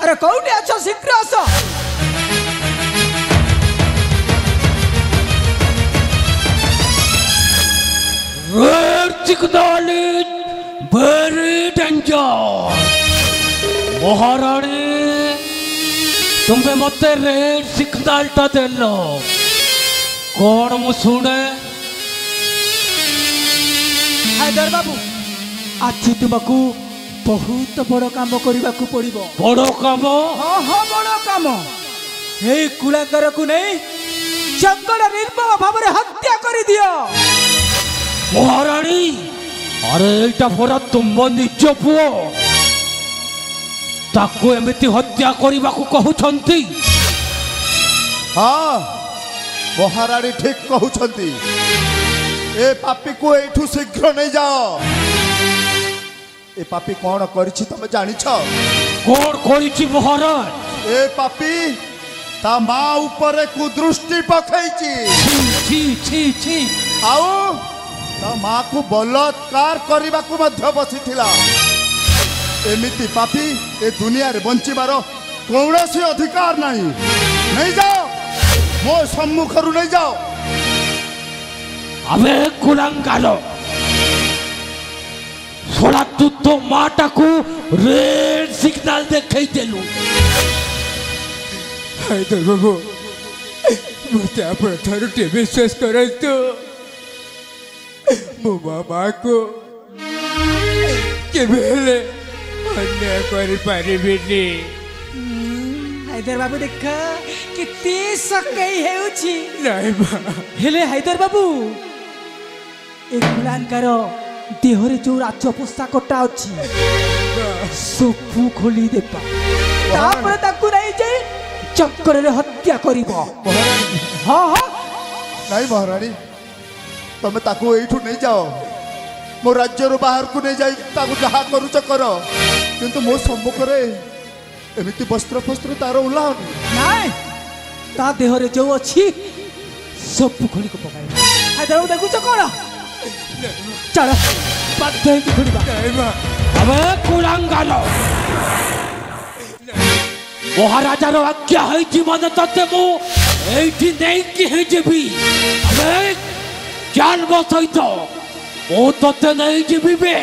अरे कौटी अच्छा शीघ्र आस very danger महारानी तुम्हें मत रेड सिग्नल टा देलो कौन मु सुने हैदर बाबू आज तुमको बहुत बड़ काम करने को पड़ो बड़ काम हाँ हाँ बड़ काम हे कुलांगर को नहीं जंगल निर्मम भाव हत्या कर दियो महारानी अरे एटा परा तुम निज पुओ ताको एमिति हत्या करने को कहउछंती हाँ महारानी ठीक कहउछंती ए पापी को एठू शीघ्र नहीं जाओ ए पापी कौन करिछि तमे जानिछ कौन करिछि महाराज ए पापी ता मां ऊपर कुदृष्टि पखैछि छी छी छी आउ ता मां को बलात्कार करबा को मध्य बसिथिला एमिति पापी ए दुनिया रे बंचिबार कौनसी अधिकार नहीं जाओ मो सम्मुखरु नहीं जाओ अबे कुलांगालो सोला तू तो माटा को रेड सिग्नल देखै देलु हैदर बाबू मत आपण थारु टे विश्वास करतो मो बाबा को के बेले अन्याय कर पारिबिनी हैदर बाबू देख किती सकई हेउछि नाही बा हेले हैदर बाबू ए कुलांगार देहरे जो राज्य पोशाकटा अच्छी सबू खोली देबा तापर ताकू नहीं जाई चक्कर रे हत्या करिबो हां हां नहीं महारानी तमे ताकू एठू नहीं जाओ मो राज्य रो बाहर को नहीं जाई ताकू जहा करूच करो किंतु मो सम्मुख रे एमिति वस्त्र फस्त्र तार उल्लाहन नहीं ता देहरे जो अच्छी सबू खोली को पकाई हैदर देखुच कोन चल बाध्य की खोलिबा अबे कुलांगालो महाराजा रो आज्ञा है मन तते मु एठी नहीं कि हे जेबी अबे जान बसैतो ओ तते नहीं जेबी बे